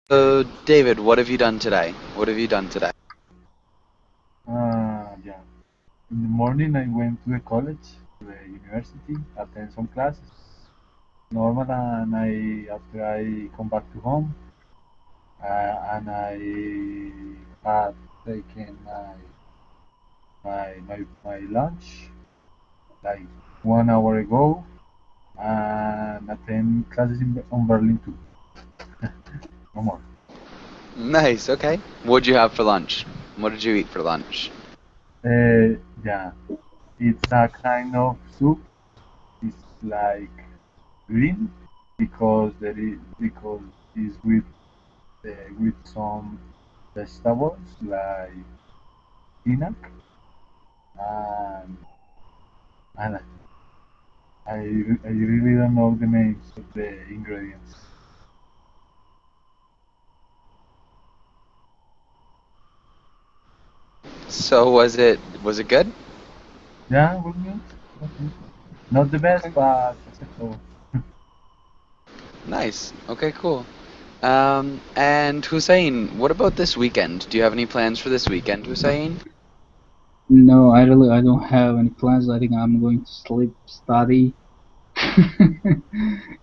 So, David, what have you done today? What have you done today? Yeah. In the morning, I went to the college, to the university, attend some classes. Normal, and after I come back to home, and I had taken my lunch like 1 hour ago, and attend classes on Berlin too. No more. Nice, okay. What'd you have for lunch? What did you eat for lunch? Yeah, it's a kind of soup. It's like green because it's with some vegetables like spinach and and I really don't know the names of the ingredients. So, was it good? Yeah, was good. Was good. Not the best, Okay. but acceptable. Nice. Okay, cool. And Hussein, what about this weekend? Do you have any plans for this weekend, Hussein? No, I don't have any plans. I think I'm going to sleep, study,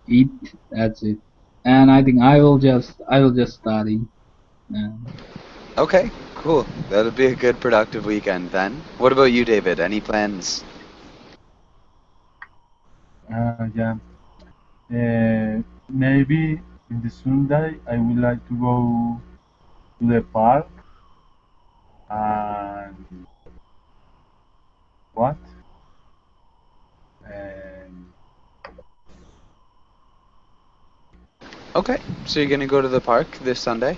eat. That's it. And I think I will just study. Um, Okay, cool. That'll be a good productive weekend then. What about you, David? Any plans? Yeah. Maybe in the Sunday I would like to go to the park and what? And Okay, so you're gonna go to the park this Sunday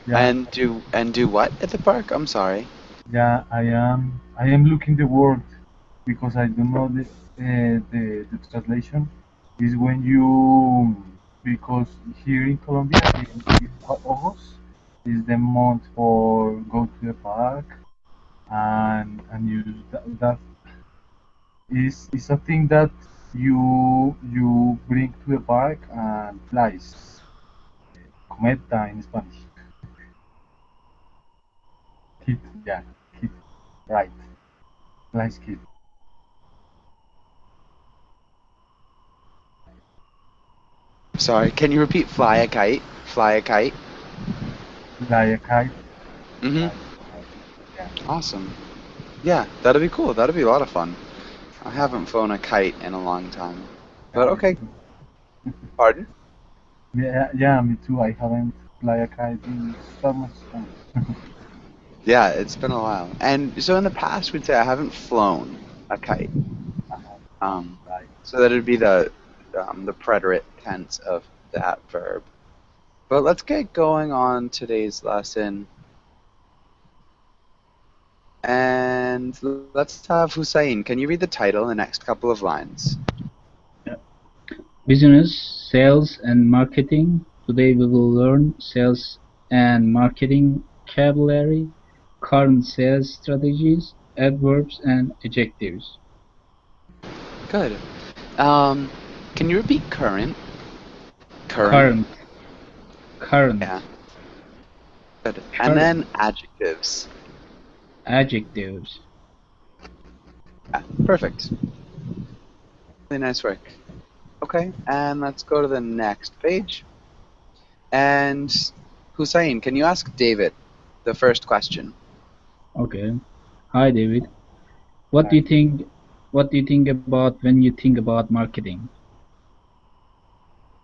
yeah, and do what at the park? I'm sorry. yeah, I am looking the word because I don't know the translation is when you because here in Colombia in August is the month for go to the park and use that is a thing that you bring to the park and flies cometa in Spanish. Kit, yeah, kit, right, flies kit. Sorry, can you repeat fly a kite? Fly a kite? Fly a kite, Mm-hmm. fly a kite. Yeah, Awesome. Yeah, that'll be cool. That'll be a lot of fun. I yeah, haven't flown a kite in a long time. But yeah, me okay, too. pardon? Yeah, yeah, me too. I haven't fly a kite in so much time. Yeah, it's been a while. And so in the past, we'd say I haven't flown a kite. Uh-huh. Um, Right. so that would be the preterite tense of that verb. But let's get going on today's lesson. And let's have Hussein. Can you read the title in the next couple of lines? Yeah. Business, sales, and marketing. Today we will learn sales and marketing vocabulary, current sales strategies, adverbs, and adjectives. Good. Um, can you repeat current? Current? Current, current, Yeah. Good. And current, then adjectives. adjectives. Yeah, perfect. Really nice work. Okay, and let's go to the next page. And Hussein, can you ask David the first question? Okay. Hi, David. What do Right. you think? What do you think about when you think about marketing?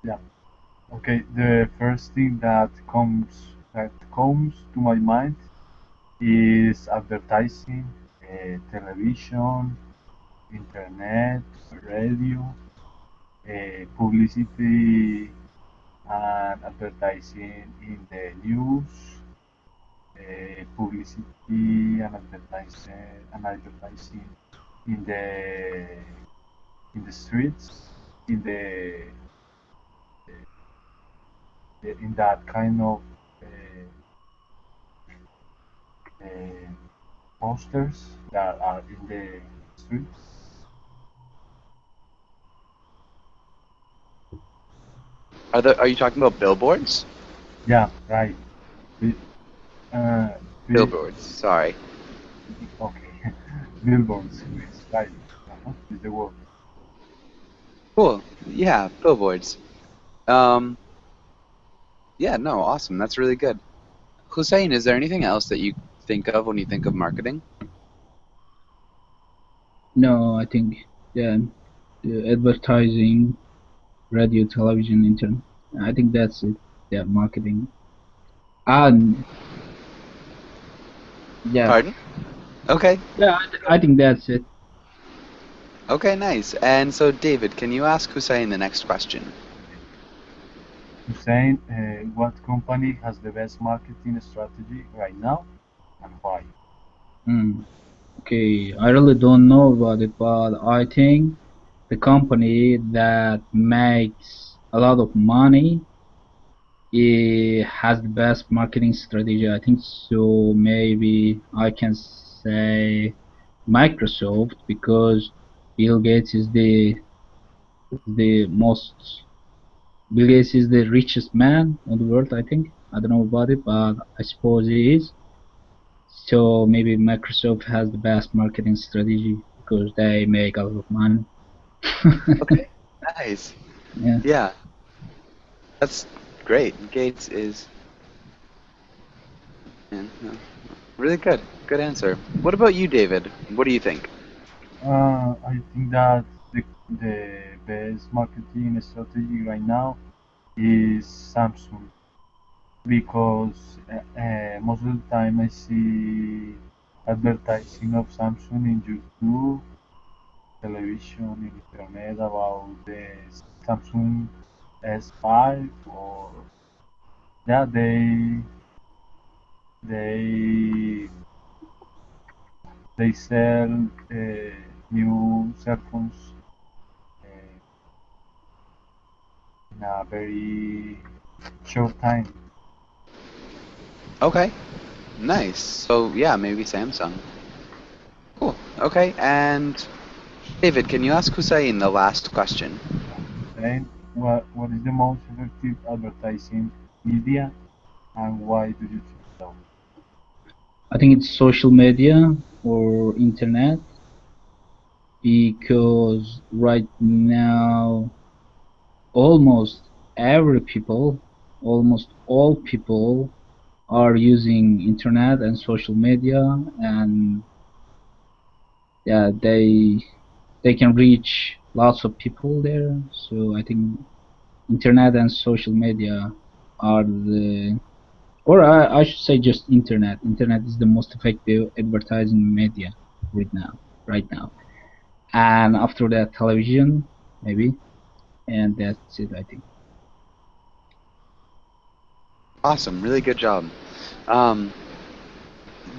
Yeah. Okay. The first thing that comes to my mind is advertising, television, internet, radio, publicity and advertising in the news, publicity and advertising in the streets, in in that kind of uh, uh, posters that are in the streets. Are you talking about billboards? Yeah, right. Bi- Uh, bi- Billboards. Sorry. okay. Billboards. It's right. Is the word. Cool. Yeah, billboards. Um, yeah, no, awesome. That's really good. Hussein, is there anything else that you think of when you think of marketing? No, I think yeah, advertising, radio, television, internet. I think that's it. Yeah, marketing. And yeah, Pardon? Okay. yeah, I think that's it. Okay, nice. And so, David, can you ask Hussein the next question? Hussein, what company has the best marketing strategy right now and why? Hmm. Okay, I really don't know about it, but I think the company that makes a lot of money, it has the best marketing strategy. I think so. Maybe I can say Microsoft because Bill Gates is the most Bill Gates is the richest man on the world. I think I don't know about it, but I suppose he is. So maybe Microsoft has the best marketing strategy because they make a lot of money. Okay, nice. Yeah. Yeah, that's great. Gates is yeah, no, really good. Good answer. What about you, David? What do you think? I think that the best marketing strategy right now is Samsung because most of the time I see advertising of Samsung in YouTube, television, internet about the Samsung S5 or yeah they they sell new cell phones uh, in a very short time. Okay, nice. So yeah, maybe Samsung. Cool. Okay, and David, can you ask Hussein the last question? Then, what is the most effective advertising media and why do you think so? I think it's social media or internet because right now almost every people, almost all people are using internet and social media, and yeah, they can reach lots of people there. So I think internet and social media are the, or I should say just internet. Internet is the most effective advertising media right now, right now. And after that, television, maybe, and that's it, I think. Awesome, really good job. Um,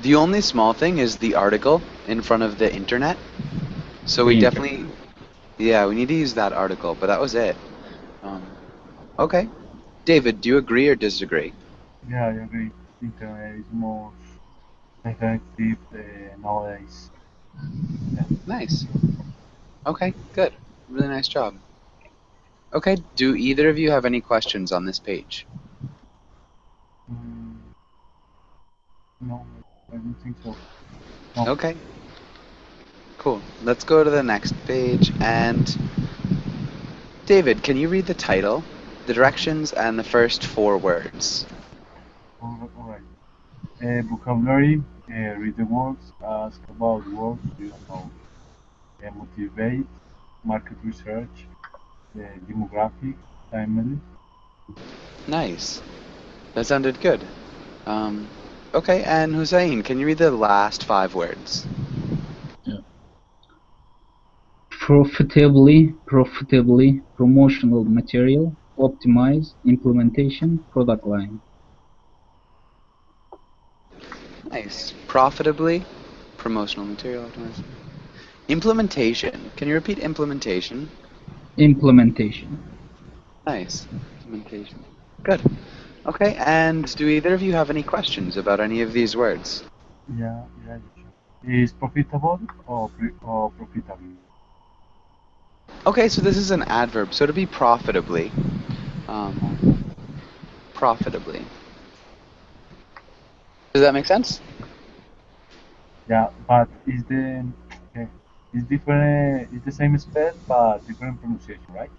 the only small thing is the article in front of the internet. So we The internet. definitely, yeah, we need to use that article, but that was it. Um, okay. David, do you agree or disagree? Yeah, I agree. Internet is more effective nowadays. Yeah. Nice. Okay, good. Really nice job. Okay, do either of you have any questions on this page? Mm, no, I don't think so. No. Okay, cool. Let's go to the next page. And David, can you read the title, the directions, and the first four words? All right. Vocabulary, read the words, ask about words you don't know. Motivate, market research, demographic, timely. Nice. That sounded good. Um, okay, and Hussein, can you read the last five words? Yeah. Profitably, promotional material, optimize, implementation, product line. Nice. Profitably, promotional material optimization. Implementation. Can you repeat implementation? Implementation. Nice. Implementation. Good. Okay, and do either of you have any questions about any of these words? Yeah. Is profitable or profitable? Okay, so this is an adverb. So to be profitably, um, profitably. Does that make sense? Yeah, but okay, it's different. It's the same spell, but different pronunciation, right?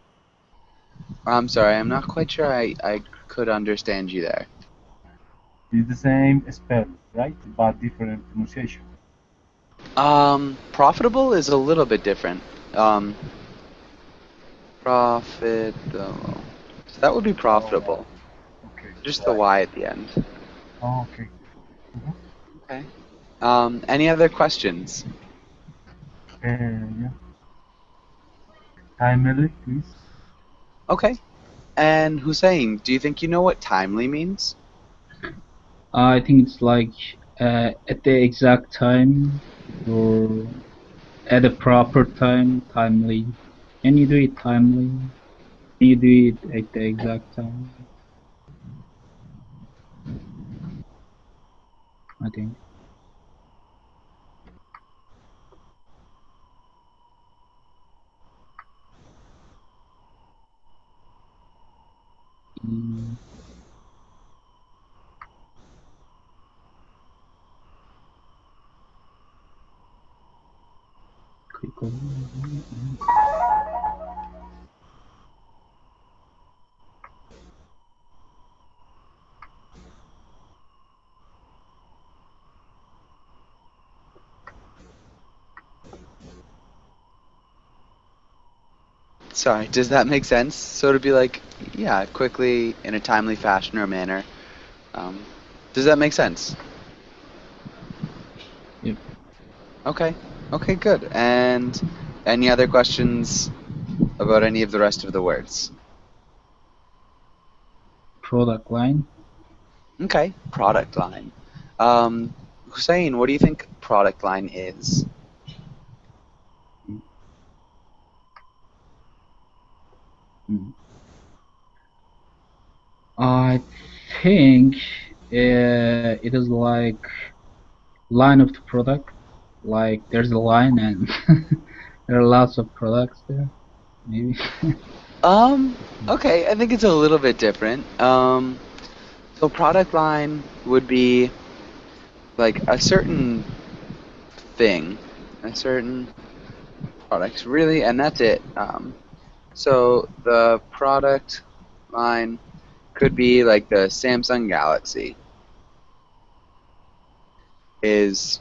I'm sorry, I'm not quite sure I could understand you there. It's the same spell, right? But different pronunciation. Profitable is a little bit different. Um, profitable. So that would be Oh, profitable. okay, Just the right. Y at the end. Oh, okay. Mhm. Okay. Any other questions? Yeah. Timely, please. Okay. And Hussein, do you think you know what timely means? I think it's like at the exact time or at a proper time, timely. Can you do it timely? Can you do it at the exact time? I think. Mm, click on. Sorry, does that make sense? So it'd be like, yeah, quickly, in a timely fashion or manner. Um, does that make sense? Yep. Okay. Okay, good. And any other questions about any of the rest of the words? Product line. Okay, product line. Um, Hussein, what do you think product line is? Mm. I think it is like line of the product. Like there's a line and there are lots of products there. Maybe. Um, okay, I think it's a little bit different. So product line would be like a certain thing, a certain product, really, and that's it. So the product line could be like the Samsung Galaxy is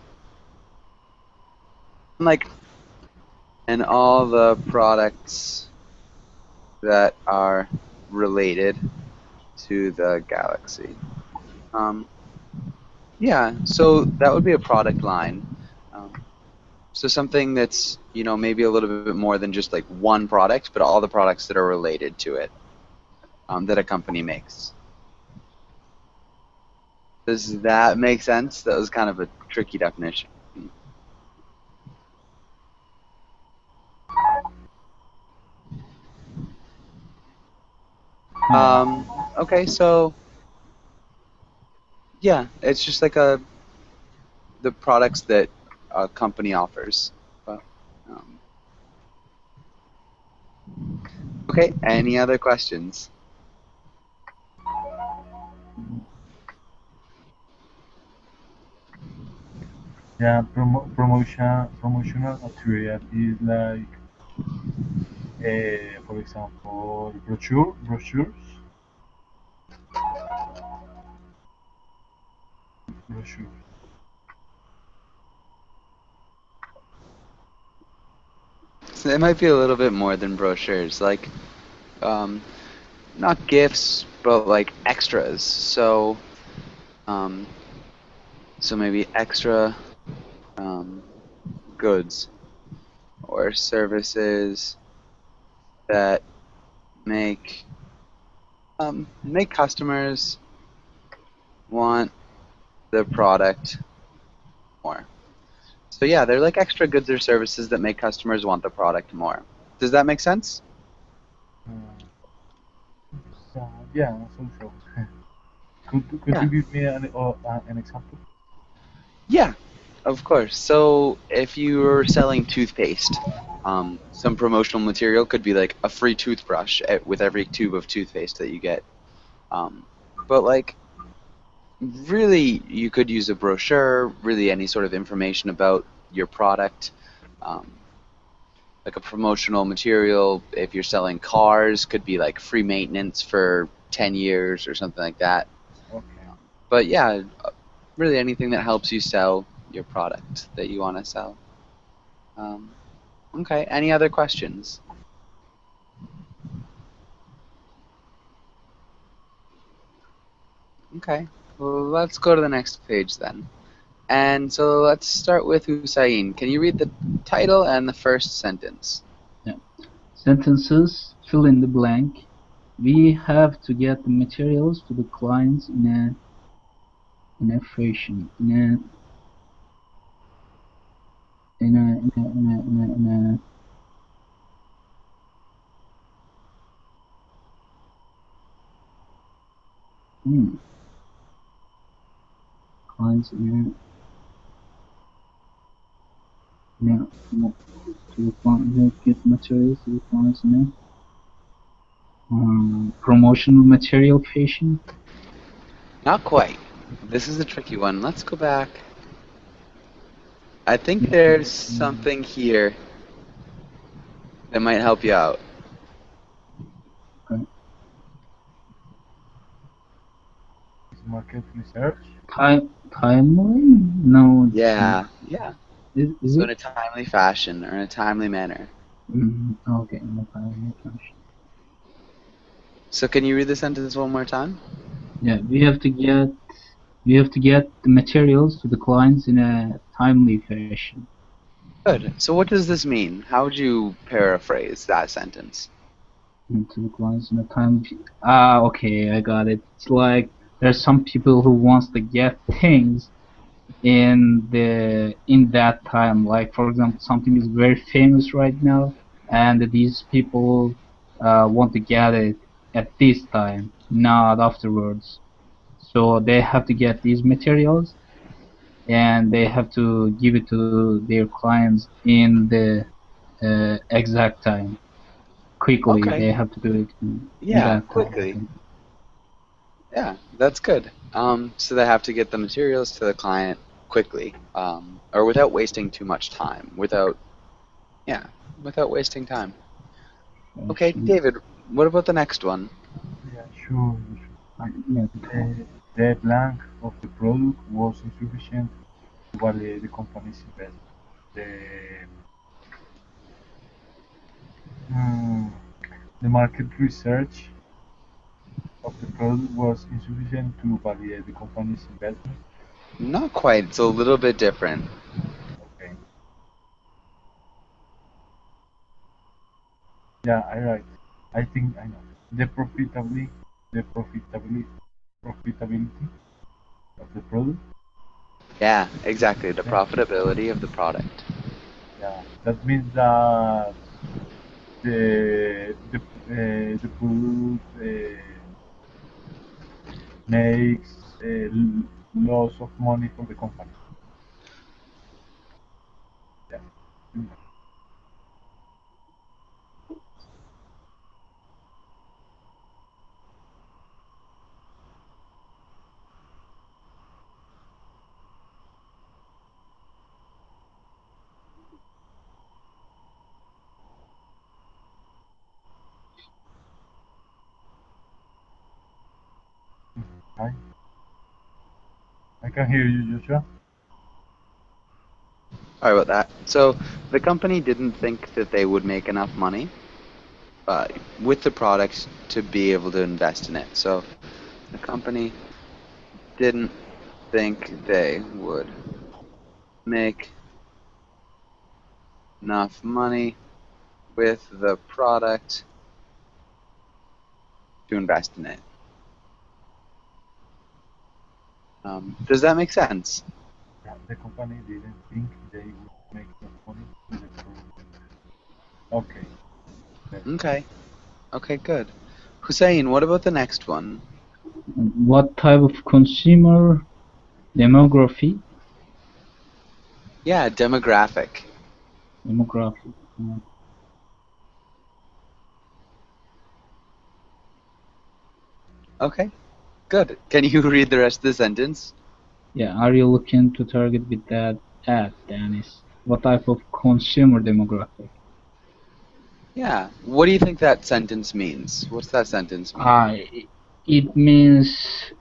like, and all the products that are related to the Galaxy. Um, yeah, so that would be a product line. Um, so something that's, maybe a little bit more than just like one product, but all the products that are related to it, that a company makes. Does that make sense? That was kind of a tricky definition. Yeah. Okay, so yeah, it's just like the products that a company offers. But, um, okay, any other questions? Yeah. Promotional material is like, for example, brochures, brochures. So it might be a little bit more than brochures, like um, not gifts, but like extras. Um, so maybe extra um, goods or services that make make customers want the product more. So yeah, they're like extra goods or services that make customers want the product more. Does that make sense? Uh, yeah, so. Could Yeah. you give me an example? Yeah, of course. So if you were selling toothpaste, some promotional material could be like a free toothbrush with every tube of toothpaste that you get. Um, but like really you could use a brochure, really any sort of information about your product, um, like a promotional material. If you're selling cars, could be like free maintenance for 10 years or something like that. Okay. But yeah, really anything that helps you sell your product that you want to sell. Um, okay, any other questions? Okay, well, let's go to the next page then. And so let's start with Hussein. Can you read the title and the first sentence? Yeah. Sentences fill in the blank. We have to get the materials to the clients in a fashion in a clients to the client, get materials to the clients in a promotional material fashion. Not quite. This is a tricky one. Let's go back. I think Yeah. there's something here that might help you out. Okay. Market research. Timeline? No, it's not. Yeah, yeah. Is So it? in a timely fashion or in a timely manner. Okay, no timeline fashion. So can you read the sentence one more time? Yeah, we have to get the materials to the clients in a timely fashion. Good. So what does this mean? How would you paraphrase that sentence? To the clients in a timely. Okay, I got it. It's like there's some people who wants to get things in that time. Like for example, something is very famous right now, and these people want to get it at this time, not afterwards. So they have to get these materials and they have to give it to their clients in the exact time. Quickly, Okay. they have to do it in Yeah, that time, I quickly. think. Yeah, that's good. So they have to get the materials to the client quickly, or without wasting too much time. Yeah, without wasting time. Okay, Fashion. David, what about the next one? Yeah, sure. Yeah, The blank of the product was insufficient to validate the company's investment. The mm, the market research of the product was insufficient to validate the company's investment. Not quite. It's a little bit different. Okay. Yeah, I right. I think I know. The profitability of the product. Yeah, exactly. The Yeah, profitability of the product. yeah. That means that the product makes loss of money for the company. Yeah. Hi. I can hear you, Joshua. Sorry about that. So the company didn't think that they would make enough money with the product to be able to invest in it. So the company didn't think they would make enough money with the product to invest in it. Does that make sense? Yeah, the company didn't think they would make enough money with the product. Okay. Okay. Okay. Okay, good. Hussein, what about the next one? what type of consumer demography? Yeah, demographic. Demography. Okay, Good. Can you read the rest of the sentence? Yeah, are you looking to target with that ad, Dennis? What type of consumer demographic? Yeah. What do you think that sentence means? What's that sentence mean? It means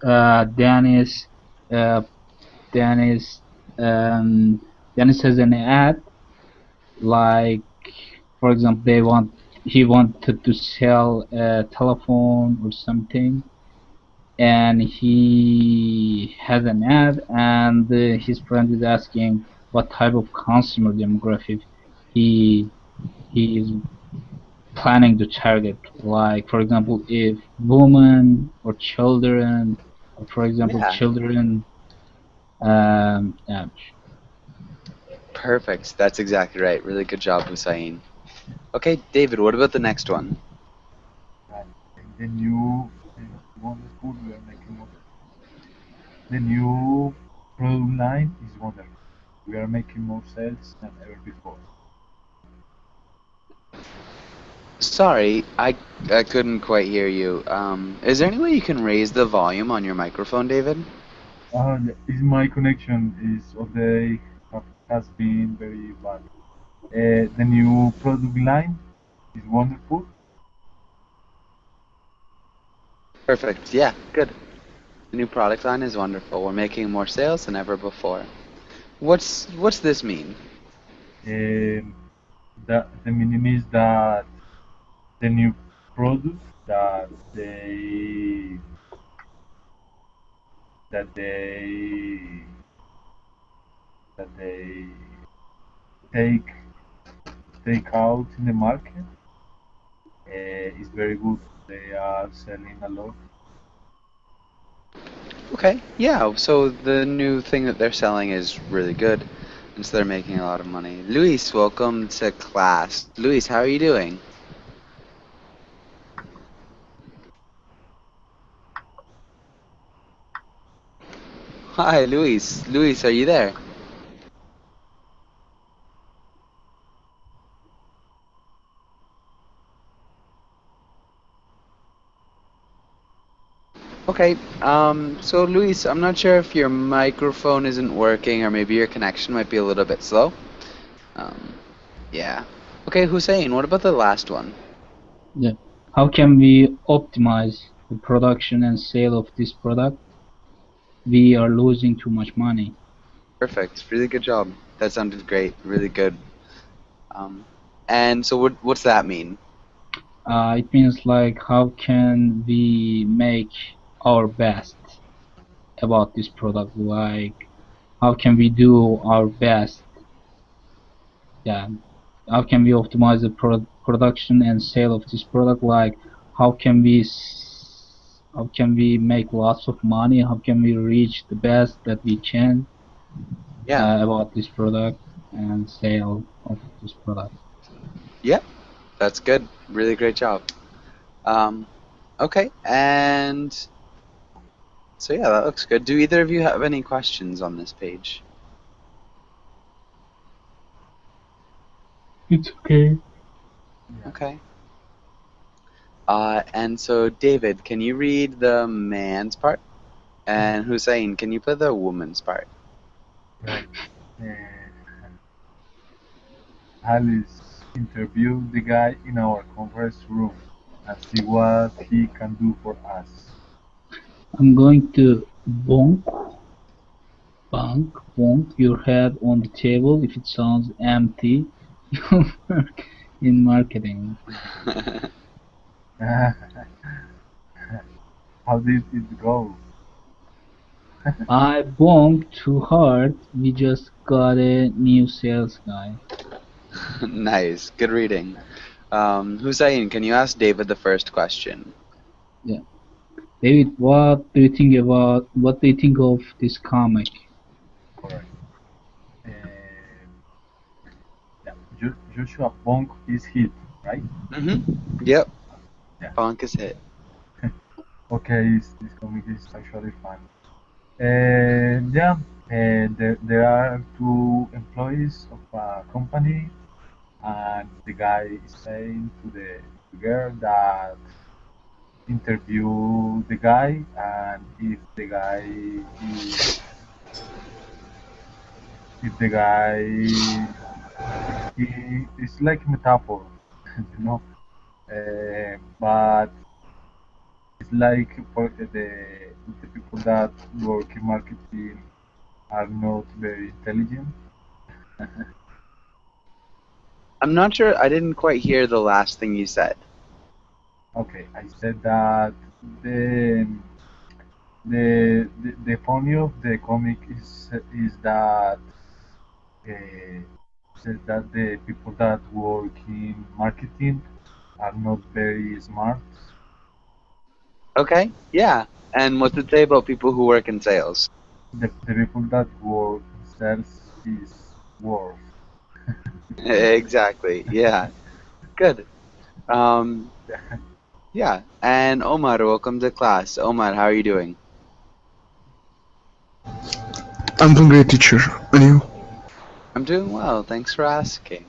Dennis, uh, Dennis, um, Dennis has an ad like, for example, he wanted to sell a telephone or something, and he has an ad, and his friend is asking what type of consumer demographic he he is planning to target. Like, for example, if women or children, or for example, Yeah. children, yeah. Perfect. That's exactly right. Really good job, Hussein. Okay, David, what about the next one? Right. The new wonderful. We are making more. The new product line is wonderful. We are making more sales than ever before. Sorry, I couldn't quite hear you. Is there any way you can raise the volume on your microphone, David? Yeah, is my connection is of the has been very bad. The new product line is wonderful. Perfect. Yeah, good. The new product line is wonderful. We're making more sales than ever before. What's this mean? Um, the meaning is that the new product that that they they take take out in the market is very good. They are selling a lot. Okay, yeah, so the new thing that they're selling is really good, and so they're making a lot of money. Luis, welcome to class. Luis, how are you doing? Hi, Luis. Luis, are you there? Okay, so Luis, I'm not sure if your microphone isn't working or maybe your connection might be a little bit slow. Um, yeah. Okay, Hussein, what about the last one? Yeah. How can we optimize the production and sale of this product? We are losing too much money. Perfect. Really good job. That sounded great. Really good. Um, and so what's that mean? It means like how can we make our best about this product? Like how can we do our best? Yeah. How can we optimize the production and sale of this product? Like how can how can we make lots of money? How can we reach the best that we can Yeah. about this product and sale of this product? Yep. That's good. Really great job. Um, okay, and so yeah, that looks good. Do either of you have any questions on this page? It's okay. Yeah, Okay. And so David, can you read the man's part? And Hussein, can you play the woman's part? right. Uh, Alice interviewed the guy in our conference room and see what he can do for us. I'm going to bonk your head on the table if it sounds empty. You work in marketing. How did it go? I bonked too hard. We just got a new sales guy. Nice, good reading. Hussein, can you ask David the first question? Yeah. David, what do you think of this comic? Correct. Um, yeah, Joshua Bonk is hit, right? Yep, Yeah. Bonk is hit. Okay, this comic is actually fun. Yeah, there are two employees of a company, and the guy is saying to the girl that interview the guy, and if the guy he it's like metaphor, you know. But it's like for the people that work in marketing are not very intelligent. I'm not sure. I didn't quite hear the last thing you said. Okay, I said that the the funny of the comic is that says that the people that work in marketing are not very smart. Okay. Yeah. And what's it say about people who work in sales? The people that work in sales is worse. Exactly. Yeah. Good. Um, yeah. And Omar, welcome to class. Omar, how are you doing? I'm doing great, teacher. And you? I'm doing well. Thanks for asking.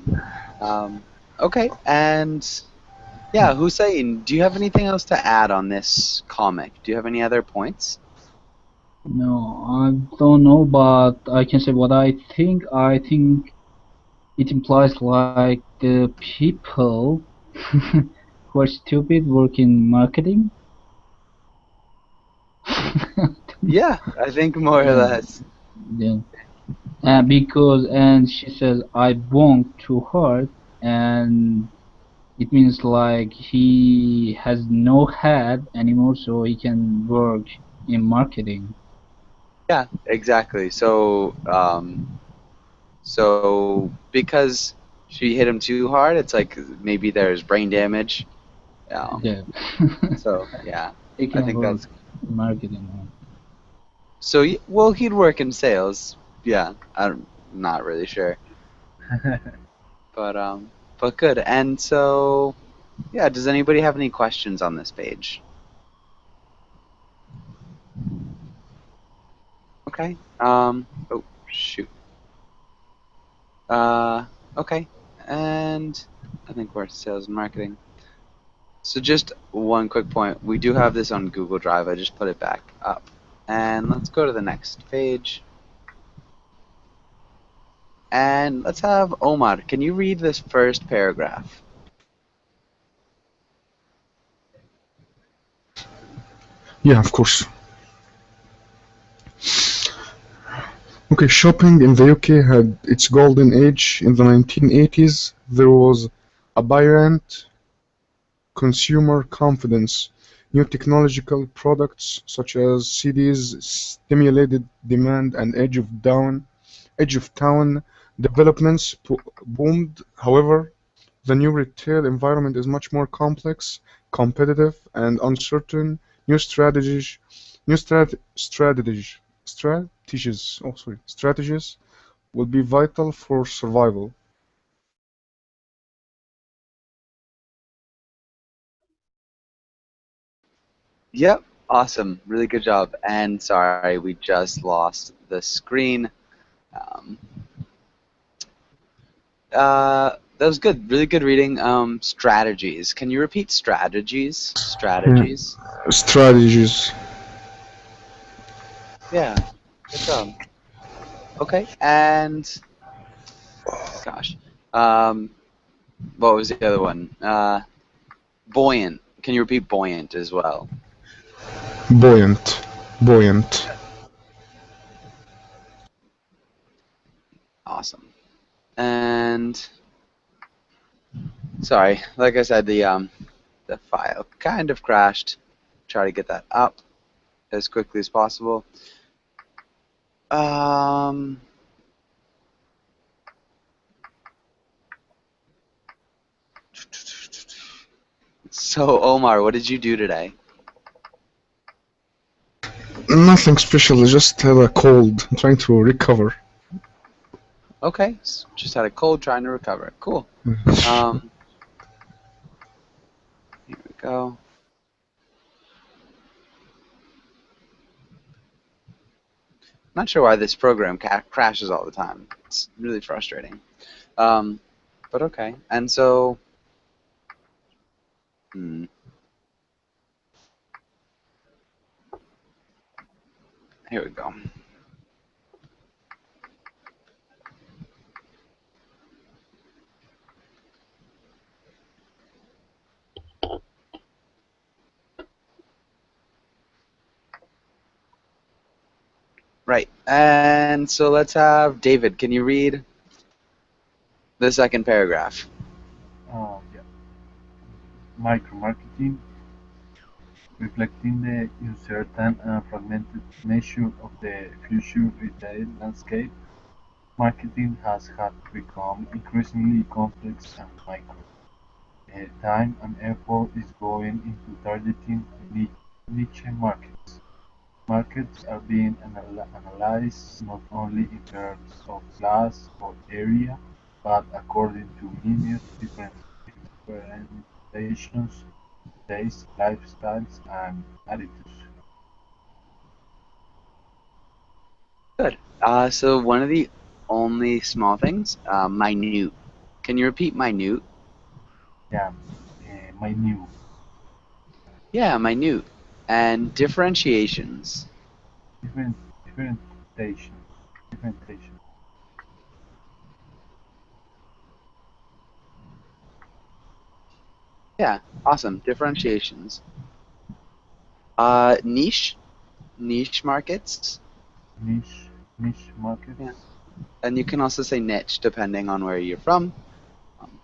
Okay. And yeah, Hussein, do you have anything else to add on this comic? Do you have any other points? No, I don't know, but I can say what I think. I think it implies like the people who are stupid work in marketing. Yeah, I think more or Yeah, less. yeah. Because and she says I bonked too hard, and it means like he has no head anymore, so he can work in marketing. Yeah, exactly. So because she hit him too hard, it's like maybe there's brain damage. Yeah, So yeah, he I can think work that's in marketing. so. Well, he'd work in sales. Yeah, I'm not really sure, but but good. And so yeah, does anybody have any questions on this page? Okay. Oh shoot. Uh, okay. And I think we're at sales and marketing. So just one quick point. We do have this on Google Drive. I just put it back up. And let's go to the next page. And let's have Omar. Can you read this first paragraph? Yeah, of course. Okay, shopping in the UK had its golden age in the 1980s. There was aberrant consumer confidence. New technological products such as CDs stimulated demand and edge of town developments boomed. However, the new retail environment is much more complex, competitive, and uncertain. New strategies, new strategies will be vital for survival. Yep. Awesome. Really good job. And sorry, we just lost the screen. Um, that was good. Really good reading. Strategies. Can you repeat strategies? Yeah. Strategies. Strategies. Yeah. Good job. Okay. And gosh, um, what was the other one? Buoyant. Can you repeat buoyant as well? Buoyant. Buoyant. Awesome. And sorry, like I said, the file kind of crashed. Try to get that up as quickly as possible. Um, so Omar, what did you do today? Nothing special, I just have a cold. I'm trying to recover. Okay, just had a cold, trying to recover. Cool. Um, here we go. Not sure why this program crashes all the time. It's really frustrating. Um, but okay. And so, hmm, Here we go. Right. And so let's have David. Can you read the second paragraph? Yeah. Micromarketing, reflecting the uncertain and fragmented nature of the future retail landscape, marketing has had to become increasingly complex and micro. Time and effort is going into targeting niche markets. Markets are being analyzed not only in terms of class or area, but according to immediate differentiations, tastes, lifestyles, and attitudes. Good. So one of the only small things, minute. Can you repeat minute? Yeah, my new Yeah, minute. And differentiations. different differentiation differentiation. Yeah, awesome. Differentiations. Niche. Niche markets. Niche Yeah. markets. And you can also say niche depending on where you're from.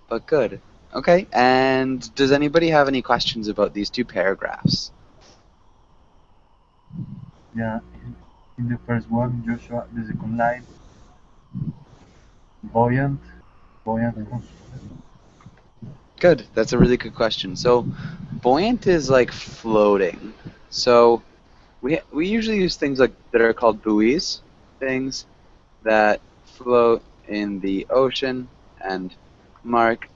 But good. Okay. And does anybody have any questions about these two paragraphs? Yeah, in the first one, Joshua, the second line, buoyant, buoyant consumer. Good. That's a really good question. So, buoyant is like floating. So, we usually use things like that are called buoys, things that float in the ocean and mark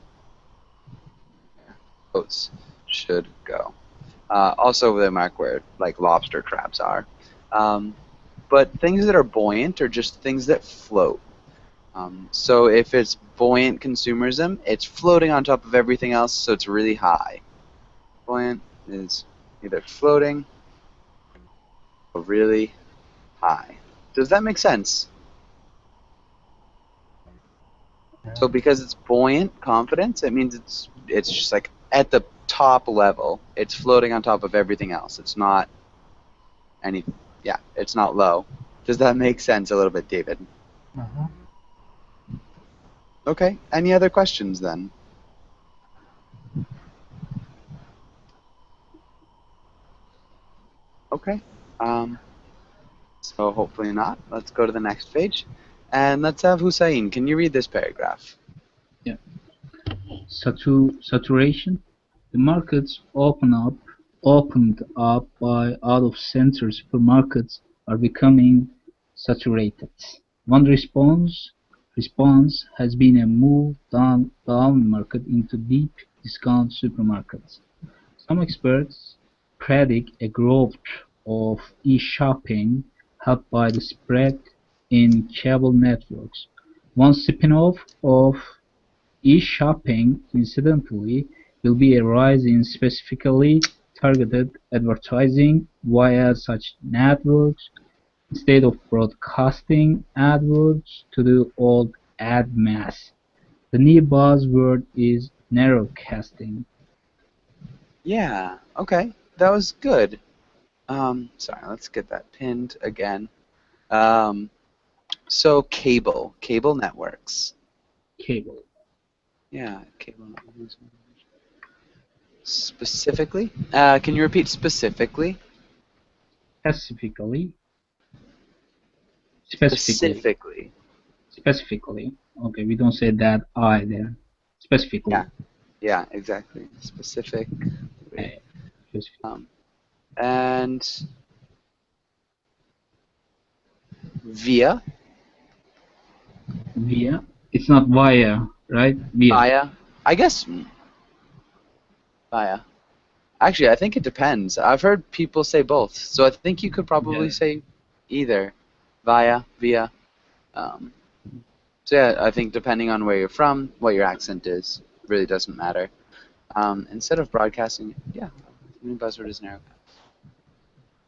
boats should go. Also, they mark where like lobster traps are. Um, but things that are buoyant are just things that float. So if it's buoyant consumerism, it's floating on top of everything else, so it's really high. Buoyant is either floating or really high. Does that make sense? Yeah, So because it's buoyant confidence, it means it's just like at the top level. It's floating on top of everything else. It's not any yeah, it's not low. Does that make sense a little bit, David? uh-huh. Okay. Any other questions then? Okay. Um, so hopefully not. Let's go to the next page. And let's have Hussein. Can you read this paragraph? Yeah. Saturation. The markets opened up by out-of-center supermarkets are becoming saturated. One response has been a move down market into deep discount supermarkets. Some experts predict a growth of e-shopping helped by the spread in cable networks. One spin-off of e-shopping, incidentally, will be a rise in specifically targeted advertising via such networks instead of broadcasting AdWords to the old ad mass. The new buzzword is narrowcasting. Yeah. Okay. That was good. Sorry, let's get that pinned again. Um, so cable networks. Cable. Yeah, cable networks. Specifically? Can you repeat specifically? Specifically, specifically, Specifically. specifically. Okay, we don't say that I there. Yeah. Specifically. Yeah, exactly. Uh, Specifically. specific. Um, and via. Via. It's not via, right? Via. Via. I guess via. Actually, I think it depends. I've heard people say both, so I think you could probably Yeah. say either. Via, via. Um, so yeah, I think depending on where you're from, what your accent is, really doesn't matter. Instead of broadcasting, yeah, the new buzzword is narrow.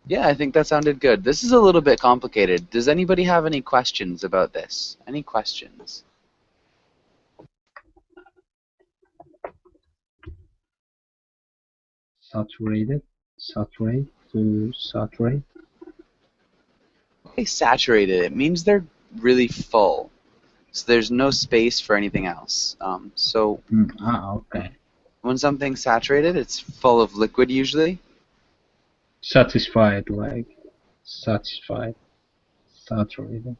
Yeah, I think that sounded good. This is a little bit complicated. Does anybody have any questions about this? Any questions? Saturated, saturate, to saturate. Okay, saturated. It means they're really full. So there's no space for anything else. So Okay. when something's saturated, it's full of liquid usually. Satisfied, like satisfied, saturated.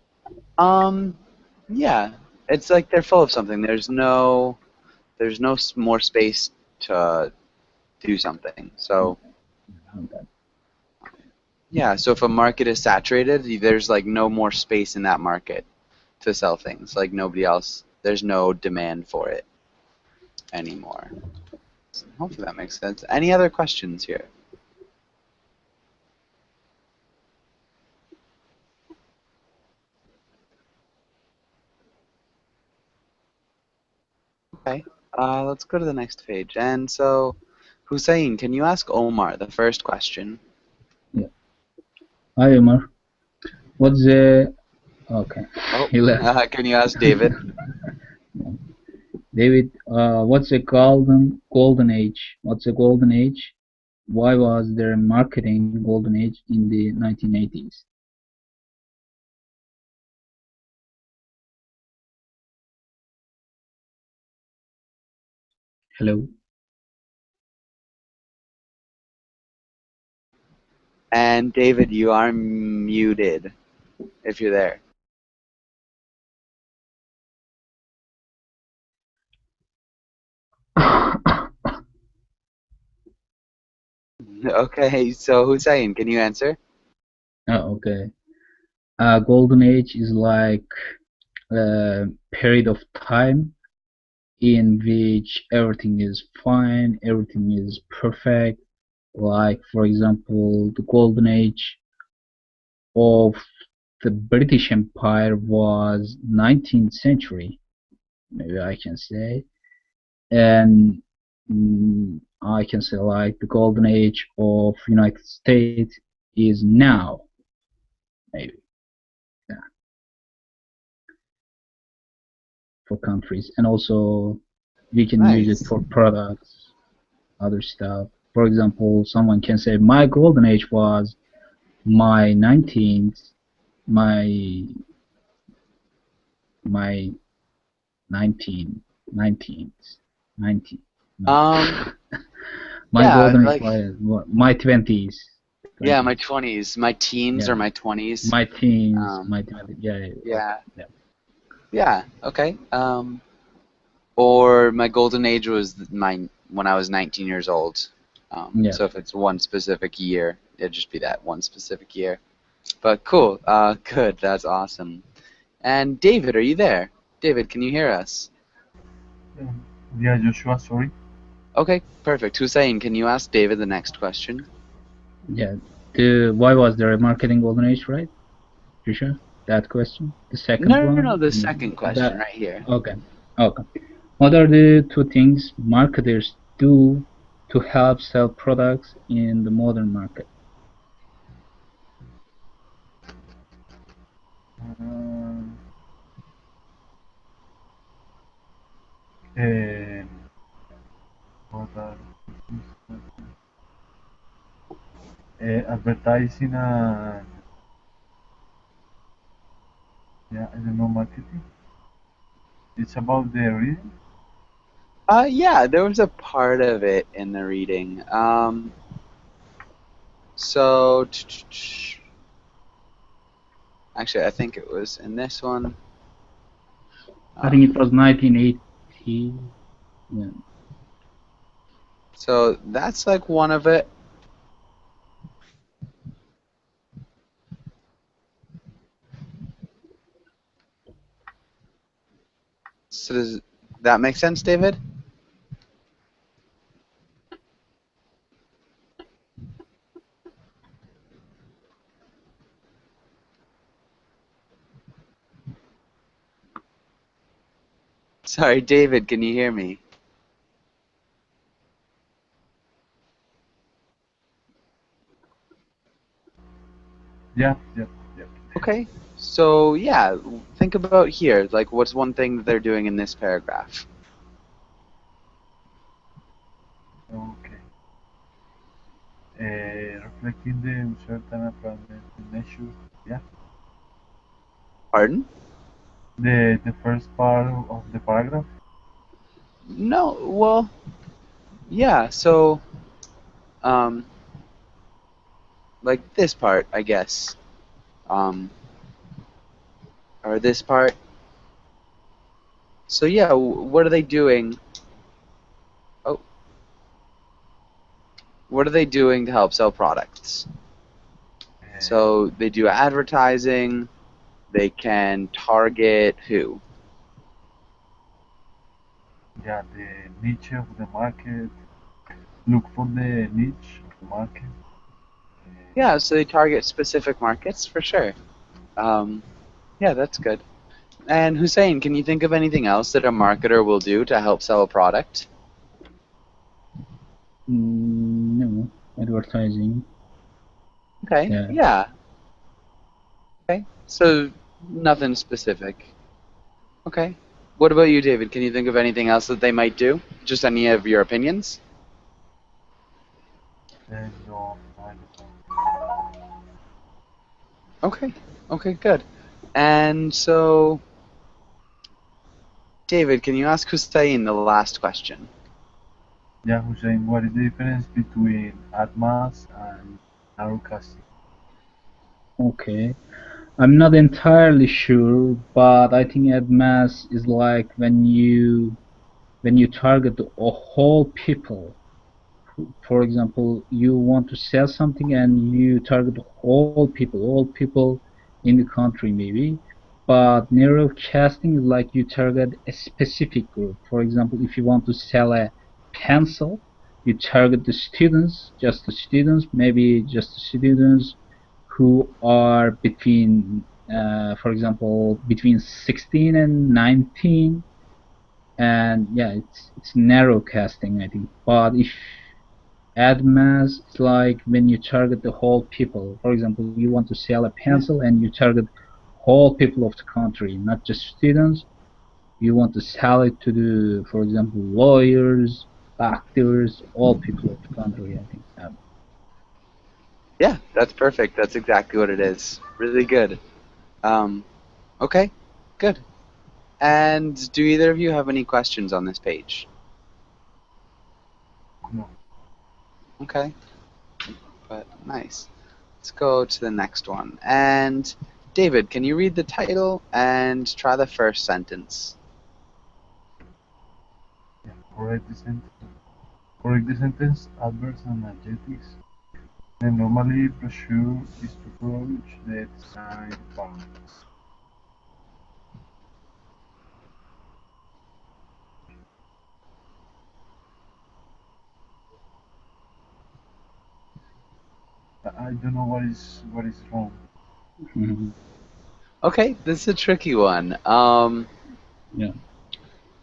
Yeah, it's like they're full of something. There's no more space to do something. So Okay. yeah, so if a market is saturated, there's like no more space in that market to sell things. Like nobody else, there's no demand for it anymore. Hopefully that makes sense. Any other questions here? Okay, let's go to the next page. And so, Hussein, can you ask Omar the first question? Yeah. Hi, Omar. What's the okay? Oh, He left. can you ask David? David, what's a golden age? What's a golden age? Why was there a marketing golden age in the 1980s? Hello. And David, you are muted if you're there. Okay, so Hussein, can you answer? Oh, okay. Golden age is like a period of time in which everything is fine, everything is perfect. Like, for example, the golden age of the British Empire was 19th century, maybe I can say, and I can say like the golden age of United States is now, maybe, yeah, for countries, and also we can use it Nice. for products, other stuff. For example, someone can say my golden age was my 19th, my my 19, 19th, 19, no. My Yeah, golden age like was my 20s, yeah, my 20s. 20s, my teens or Yeah, my 20s. my teens, Um, my 20s. Yeah, like yeah, yeah, yeah, okay. Or my golden age was my when I was 19 years old. yeah. So if it's one specific year, it'd just be that one specific year. But cool. Good. That's awesome. And David, are you there? David, can you hear us? Yeah, Joshua, sorry. Okay, perfect. Hussein, can you ask David the next question? Yeah. The why was there a marketing golden age, right? You sure? That question. The second No, one. the second question That right here. okay. Okay. What are the two things marketers do to help sell products in the modern market? Uh, um, what are advertising and yeah, I don't know, marketing. It's about the reading. Yeah, there was a part of it in the reading. So actually, I think it was in this one. I think it Um, was 1980. Yeah. so that's like one of it. So does that make sense, David? Sorry, David, can you hear me? Yeah, yeah, yeah. Okay. So yeah, think about here. Like, what's one thing that they're doing in this paragraph? Okay. Reflecting the certain apparent nature. Yeah. Pardon? The first part of the paragraph. No. Well, yeah. So, um, like this part, I guess. Um, or this part. So yeah, what are they doing? Oh, what are they doing to help sell products? Uh, So they do advertising. They can target who? yeah, the niche of the market. Look for the niche of the market. Yeah, so they target specific markets for sure. Um, yeah, that's good. And Hussein, can you think of anything else that a marketer will do to help sell a product? No, advertising. Okay, Yeah. yeah. Okay, so nothing specific. Okay. What about you, David? Can you think of anything else that they might do? Just any of your opinions? No, I don't know. Okay. Okay, good. And so, David, can you ask Hussein the last question? Yeah, Hussein, what is the difference between AdMass and Narrowcasting? Okay. I'm not entirely sure, but I think ad mass is like when you target a whole people. For example, you want to sell something and you target all people in the country maybe. But narrowcasting is like you target a specific group. For example, if you want to sell a pencil, you target the students, just the students, maybe just the students who are between, for example, between 16 and 19. And yeah, it's narrowcasting, I think. But if ad mass is like when you target the whole people. For example, you want to sell a Yeah. pencil and you target whole people of the country, not just students. You want to sell it to the, for example, lawyers, doctors, all people of the country, I think. Yeah, that's perfect. That's exactly what it is. Really good. Um, okay, good. And do either of you have any questions on this page? No. Okay, but nice. Let's go to the next one. And David, can you read the title and try the first sentence? Yeah, correct the sentence, adverbs and adjectives. And normally brochure is to approach the design part. I don't know what is wrong. Mhm. Okay, this is a tricky one. Yeah.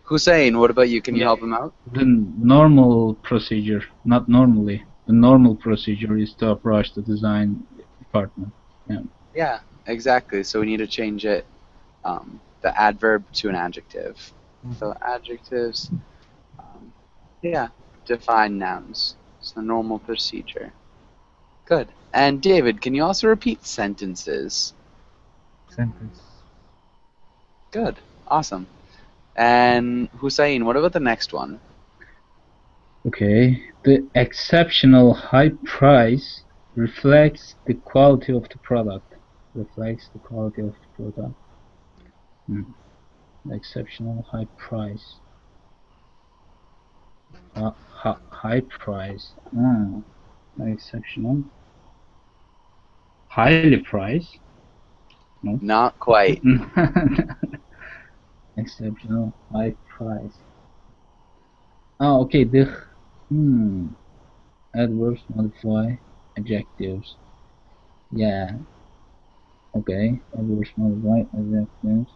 Hussein, what about you? Can you Yeah. help him out? The normal procedure, not normally, the normal procedure is to approach the design department. Yeah. Yeah, exactly. So we need to change it, the adverb to an adjective. So adjectives, um, yeah, define nouns. It's the normal procedure. Good. And David, can you also repeat sentences? Sentence. Good. Awesome. And Hussein, what about the next one? Okay. The exceptional high price reflects the quality of the product. Reflects the quality of the product. Hmm. The exceptional high price. High price. Exceptional. Highly priced. No. Not quite. Exceptional high price. Okay. The adverbs modify adjectives. Yeah. Okay. Adverbs modify adjectives.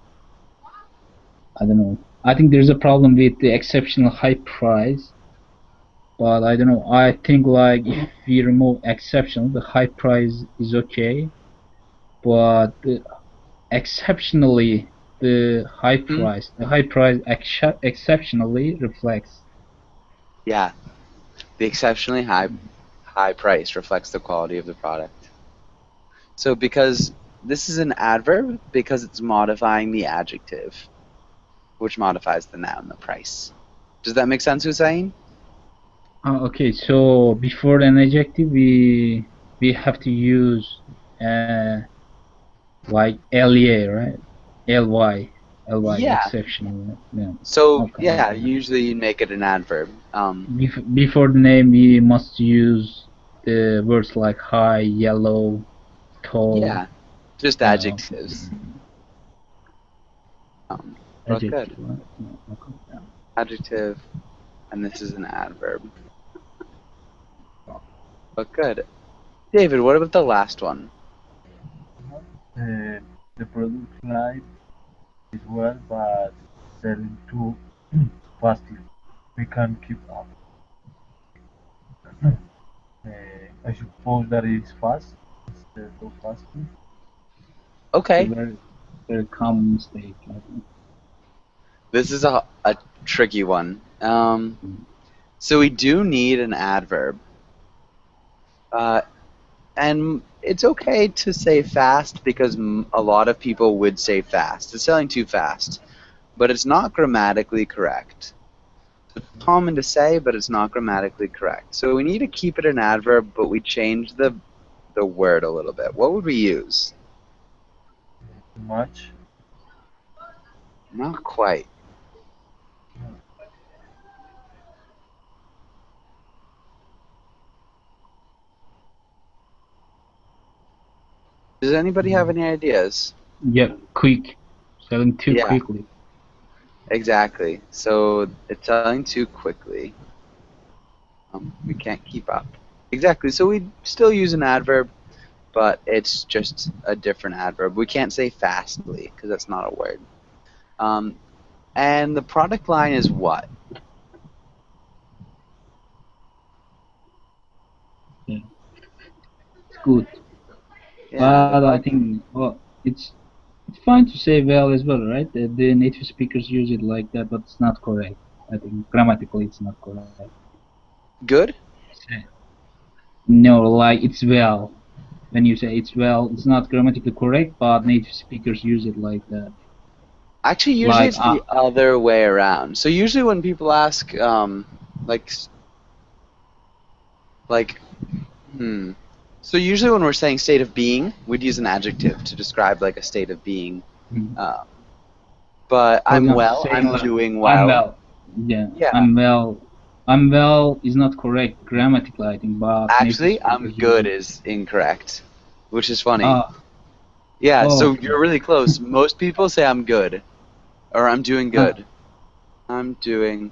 I don't know. I think there's a problem with the exceptional high price, but I don't know. I think like if we remove exceptional, the high price is okay. but exceptionally the Hmm? high price exceptionally reflects. Yeah, the exceptionally high price reflects the quality of the product. So because this is an adverb because it's modifying the adjective, which modifies the noun, the price. Does that make sense, Hussein? Okay, so before an adjective, we have to use uh, like ly, right? ly Yeah. exceptional. Yeah. So Okay. yeah, Okay. usually you make it an adverb. Before the name, we must use the words like high, yellow, tall. Yeah, just Yeah. Okay. adjectives. But good. Adjective, right? Yeah, okay. Yeah. Adjective, and this is an adverb. But good. David, what about the last one? The product line is well, but selling too fastly. We can't keep up. I suppose that it's fast instead of fastly. It's a Okay, very common mistake. I think. this is a tricky one. So we do need an adverb. Uh, and it's okay to say fast because a lot of people would say fast. It's selling too fast, but it's not grammatically correct. It's common to say, but it's not grammatically correct. So we need to keep it an adverb, but we change the word a little bit. What would we use? Much. Not quite. Does anybody have any ideas? Yeah, quick, selling too Yeah, quickly. exactly. So it's selling too quickly. We can't keep up. Exactly. So we still use an adverb, but it's just a different adverb. We can't say fastly because that's not a word. Um, and the product line is what? Yeah, it's good. Yeah, the But I product. think well, it's fine to say well as well, right? The native speakers use it like that, but it's not correct. I think grammatically it's not correct. Good. Say- No, like it's well. When you say it's well, it's not grammatically correct, but native speakers use it like that. Actually, usually Like it's the other way around. So usually when people ask, like, like, hmm. So usually when we're saying state of being, we'd use an adjective to describe like a state of being. mm, Um, but for I'm example, well. saying I'm like doing I'm well. well. Yeah, Yeah. I'm well. I'm well is not correct grammatically, I think, but native Actually, I'm speakers use good it. is incorrect, which is funny. Ah, Yeah. So okay. you're really close. Most people say I'm good or I'm doing Ah, good. I'm doing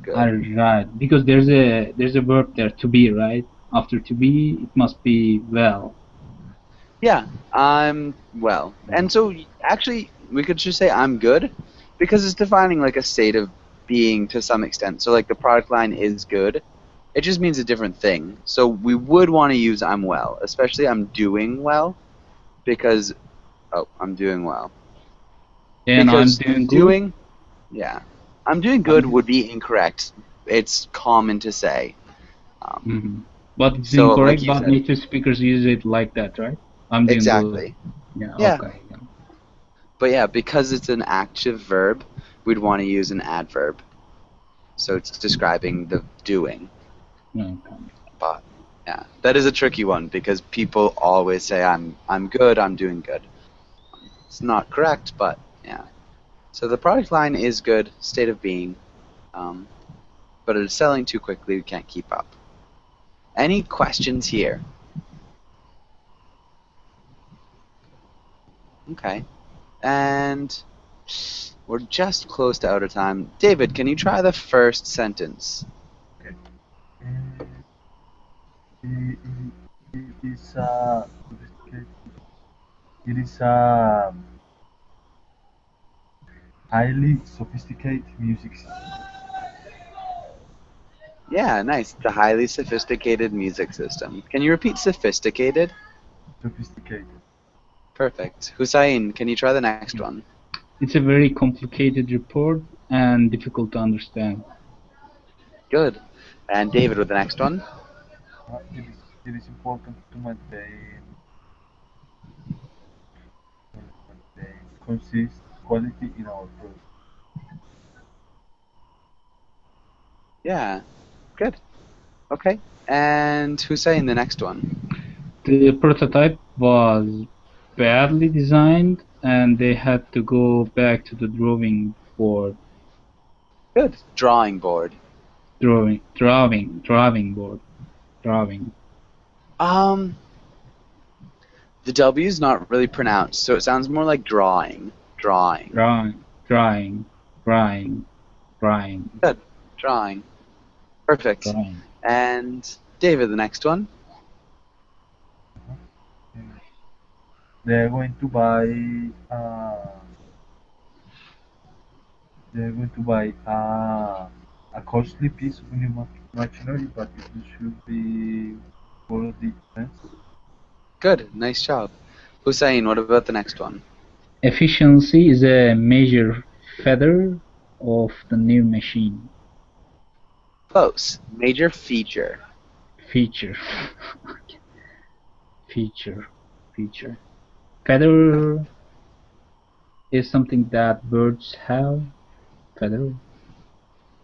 good. right. Because there's a verb there to be, right? After to be, it must be well. Yeah, I'm well. And so actually, we could just say I'm good because it's defining like a state of being to some extent. So like the product line is good. It just means a different thing. So we would want to use I'm well, especially I'm doing well because I'm doing well. And I'm Because doing good. doing, yeah, I'm doing I'm good doing. would be incorrect. It's common to say. Hmm. But it's So like incorrect. you But said, native speakers use it like that, right? I'm doing good. exactly. Yeah. Yeah. Okay. Yeah. But yeah, because it's an active verb, we'd want to use an adverb. So it's describing the doing. Yeah, okay. But yeah, that is a tricky one because people always say I'm good, I'm doing good. It's not correct, but yeah. So the product line is good, state of being, um, but it's selling too quickly. We can't keep up. Any questions here? Okay, and we're just close to out of time. David, can you try the first sentence? Okay. Uh, it, it is sophisticated. It is a highly sophisticated music system. Yeah, nice. It's a highly sophisticated music system. Can you repeat sophisticated? Sophisticated. Perfect. Hussein, can you try the next one? It's a very complicated report and difficult to understand. Good. And David with the next one? It is important to maintain consist quality in our product. Yeah. Good. Okay. And Hussein, the next one? The prototype was badly designed and they had to go back to the drawing board. Good. Drawing board. Drawing board. Drawing. The W's not really pronounced, so it sounds more like drawing. Drawing. Drawing. Good. Drawing. Perfect. Drawing. And David, the next one? They're going to buy they're going to buy a costly piece of new machinery, but it should be for the defense. Good. Nice job. Hussein, what about the next one? Efficiency is a major feature of the new machine. Close. Major feature. Feature. Feather is something that birds have. Feather.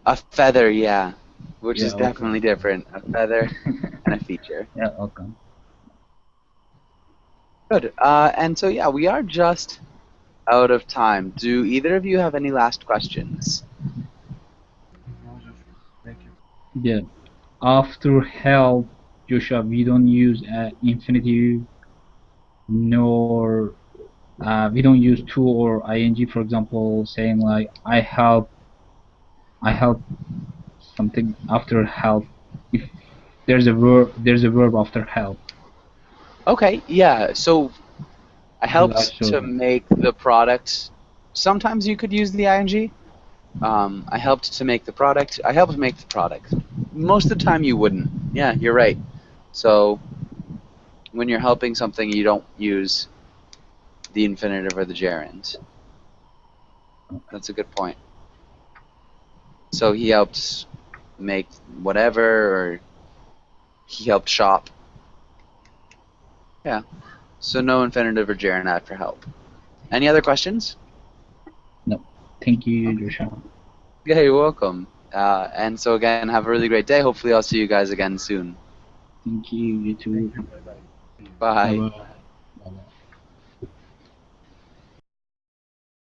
A feather, yeah. Which Yeah, is okay. definitely different. A feather and a feature. Yeah, okay. Good. And so, yeah, we are just out of time. Do either of you have any last questions? No, just thank you. Yeah. After help, Joshua, we don't use infinitive nor we don't use to or ing. For example, saying like I help something after help. If there's a verb after help. Okay, yeah. So I helped So to make the product. Sometimes you could use the ing. I helped to make the product. I helped make the product. Most of the time you wouldn't. Yeah, you're right. So when you're helping something, you don't use the infinitive or the gerund. That's a good point. So he helped make whatever, or he helped shop. Yeah. So no infinitive or gerund after help. Any other questions? no. Thank you, Joshua. Yeah, you're welcome. And so again, have a really great day. Hopefully I'll see you guys again soon. Thank you, you too. Thank you. Bye bye. Bye. Bye bye.